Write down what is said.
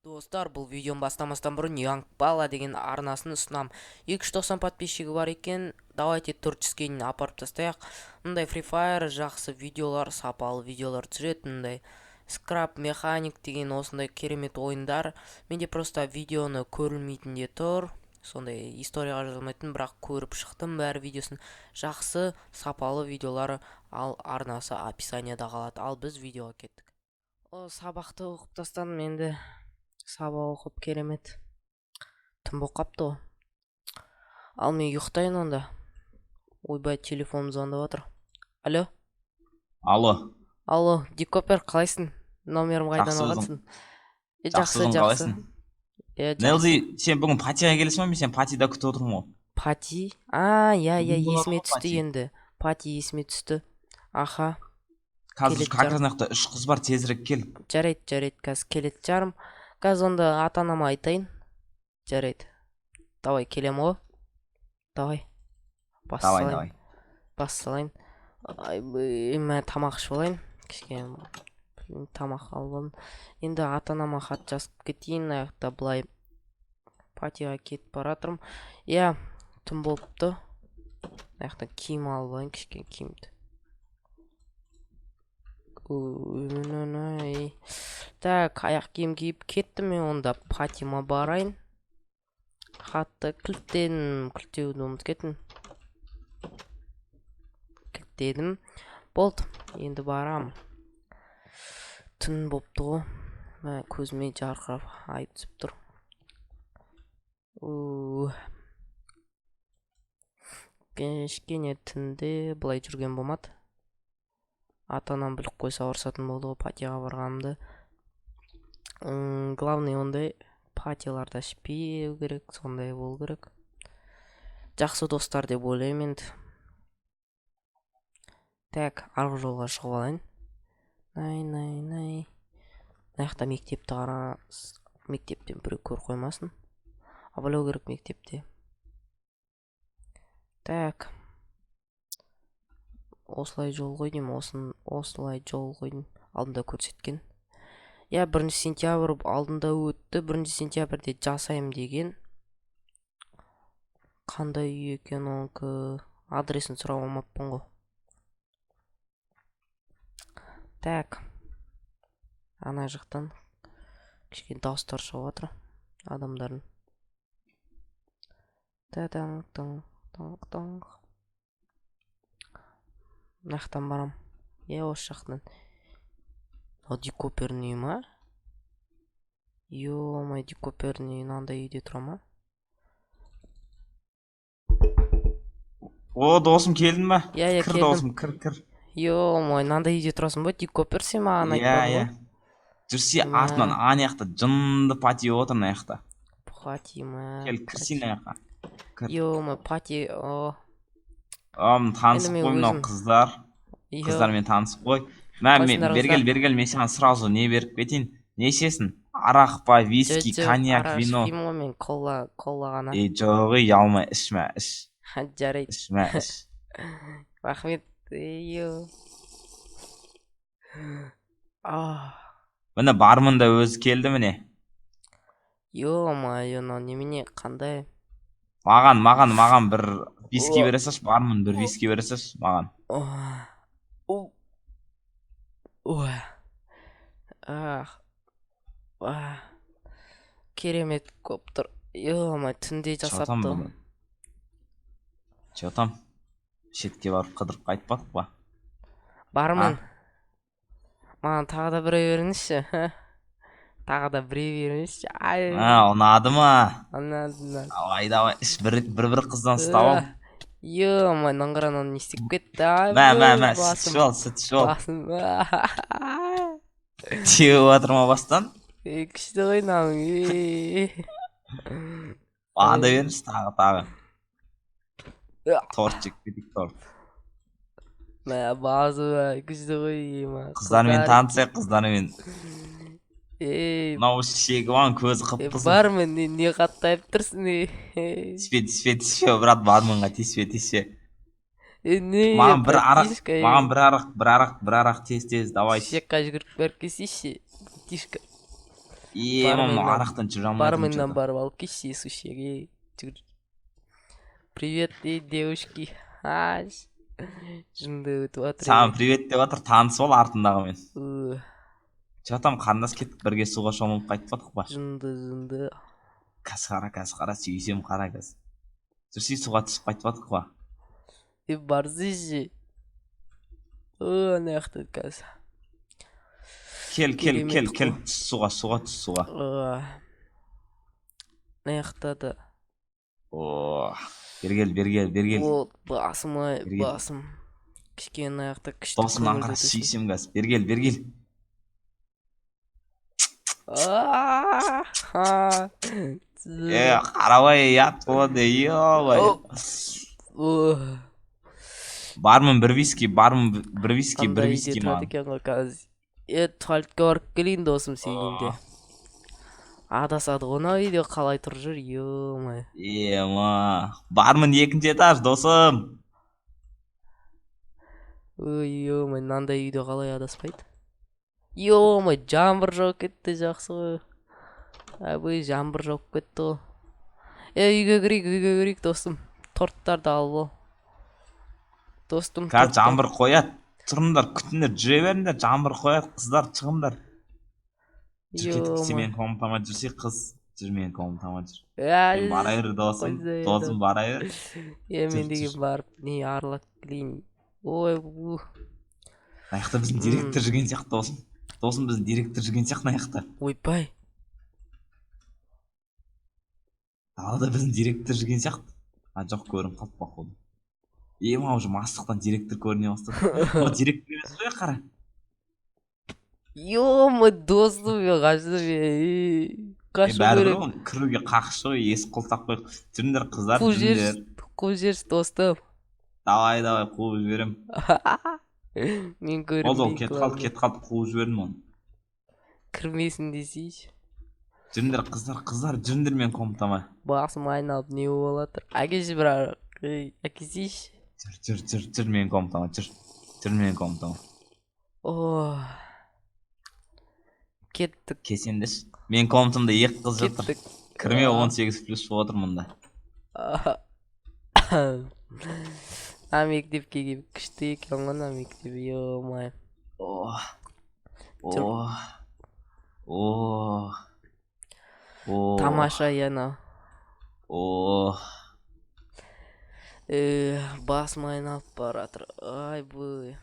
Достар, бұл видеоны бастамастан бұрын Young Bala деген арнасын ұсынам. 290 подписчигі бар екен, давайте 400-ге апарып тастайық. Мұндай Free Fire жақсы видеолар, сапалы видеолар түсіреді. Мұндай Scrap Mechanic деген осындай керемет ойындар. Менде просто видеоны көрілмейтін де тұр. Сондай историяға жазылмайтын, бірақ көріп шықтым бәрі видеосын. Жақсы, сапалы видеолары ал арнасы описанияда қалады. Ал біз видеоға кеттік. Сабақты оқып тастадым енді. Сабақ оқып керемет. Тым болып қапты ғой. Ал мен ұйықтайын онда. Ойбай, телефоным звондап отыр. Алло? Алло, Дикопер, қалайсың? Номерім қайдан алғансың? Жақсы. қалайсың? Нелзи, сен бүгін патиға келесің бе? Сен патида күтіп отырмын ғой. Пати? Есіме түсті енді. Пати есіме түсті. Аха. Қазір как раз мына 3 қыз бар, тезірек кел. Жарайды, қазір келеді жарым. Қазір онда ата-анама айтайын. Жарайды. Давай, келем ғой. Давай. Бассалайын. Мен тамақ ішіп алайын. Кішкене тамақ алып. Енді ата-анама хат жазып кетейін. Аяқта былай патиға кетіп баратырмын. Иә, түн болыпты. Аяқта киім алып алайын, кішкене киімді. Так, аяқ киім киіп кеттім, мен онда патима барайын. Хатты кілттеуді ұмытып кеттім. Кілттедім. Болды, енді барам. Түн болыпты ғой. Көзіме жарқырап айып түсіп тұр. Кішкене түнде былай жүрген болмады. Ата-анам біліп қойса ұрсатын болды ғой патиға барғанымды. Главный ондай патиларда ішпеу керек, сондай болу керек. Жақсы достар деп ойлаймын енді. Так, арғы жолға шығып алайын. Най. Аяқта мектепті қара, мектептен біреу көр қоймасын. Абылау керек мектепте. Так. Осылай жол қойдым, осылай жол қойдым. Алдында көрсеткен. Я 1 сентябрь алдында өтті. 1 сентябрьде жасайым деген. Қандай үй екен оңқы? Адресін сұрап алмаппын ғой. Так. Ана жақтан кішкене дауыстар шығып отыр адамдардың. Таң. Нақтан барам. Осы жақтан. Дикоперный ма? Ё-май, дикоперный мынандай үйде тұра ма? Досым келдің ба? Кір досым, кір. Ё-май, мынандай үйде тұрасың ба? Дикопер сен маған айтпадың ғой. Жүрсе артынан аяқта жынды пати отыр аяқта. Пати ма? Кел, кірсейін аяққа. Ё-май, пати. Танысып қой мынау қыздар. Қыздармен танысып қой. Мен бергел, мен саған сразу не беріп кетейін. Не ішесің? Арақ па, виски, коньяк, вино. Арақ ішпеймін ғой мен, кола ғана. Жоғы, ұялмай, ішме, іш. Жарайды. Ішме, іш. Рахмет. Міне бармын да өзі келді міне. Ё-май, немене, қандай? Маған бір виски бересіз, бармын бір виски бересіз, маған. Керемет көп тұр. Ё-май, түнде жасапты. Че там? Шетке барып қыдырып қайтпадық па? Бармын. Маған тағы да біреу беріңізші. Ұнады ма? Ұнады. Давай, іш бір қыздан ұстап ал. Ё-май, наңғыран не істеп кетті. Сүт ішіп ал. Теуіп отыр ма бастан? Күшті ғой наның. Маған да беріңіз тағы. Торт жек кетейік, торт. Базы күшті ғой. Қыздармен танысайық, қыздармен. Мынау шегі баған көзі қып-қызыл. Бармын, не қаттайып тұрсың? Тиспе, брат, бармынға тиспе. Маған бір арақ тез, давай. Шекқа жүгіріп бәріп кесейші. Тишка. мамам арақтан жүре алмай барменнан барып алып келші сушиге. Жүр. Привет, девушки. Жынды өтіп жатыр. Саған привет деп жатыр, таныс бол артындағымен. Жатам, қарындас кеттік, бірге суға шомылып қайтып жатық па? Жынды. Кәз қара, сүйсем қара кәз. Жүрсей суға түсіп қайтып жатық па? Барзыжы. Ана яқты кәз. Кел, түс суға. Ана яқтады. Бергел. Ол, басым. Кішкен аяқты күшті. Досым аңғара сүйсем кәз, бергел. Қарабай ят болады, ебай. Бармын бір виски маған. Туалетке барып келейін досым сегінде. Адасады ғына үйде қалай тұр жүр, ё-май. Бармын екінші этаж досым. Ё-май, мынандай үйде қалай адаспайды? Ё-май, жаңбыр жауып кетті, жақсы ғой. Әбөй, жаңбыр жауып кетті ғой. Үйге кірейік достым. Торттарды алып ал. Достым, қазір жаңбыр қояды. Тұрыңдар, күтіңдер, жүре беріңдер, жаңбыр қояды, қыздар, шығыңдар. Жүркетіксе мен комнатама жүрсе, қыз жүр мен комнатама жүр. Мен бара бер досым бара бер. Мен деген барып, не арылап келейін. Ой, аяқта біздің директор жүрген сияқты досым. Досым біздің директор жүрген сияқты аяқта. Ойбай. Далада біздің директор жүрген сияқты. Жоқ, көрім қалып бақылды. Уже мастықтан директор көріне бастады. О, директор емес қой, қара. Ё-май, достым, қашты мен. Қашу керек. Бәрі кіруге қақшы ғой, есік құлтақ қойық. Жүріңдер, қыздар, жүріңдер. Қуып жіберші, достым. Давай, қуып жіберем. Мен көрім. Ол, кет қалды, қуып жібердім оны. Кірмесін десейші. Жүріңдер, қыздар, жүріңдер мен комнатама. Басым айналып не болатыр. Әкеші бір әкесейші. Жүр мен комнатама, жүр мен комнатама. Кеттік. Кесемдеш. Мен комнатамда екі қыз жатыр. Кірме 18+ болып отыр мұнда. Мектепке келіп күшті екен ғана мектеп, ё-май. Тамаша яна. Басым айналып баратыр. Ай, бұй.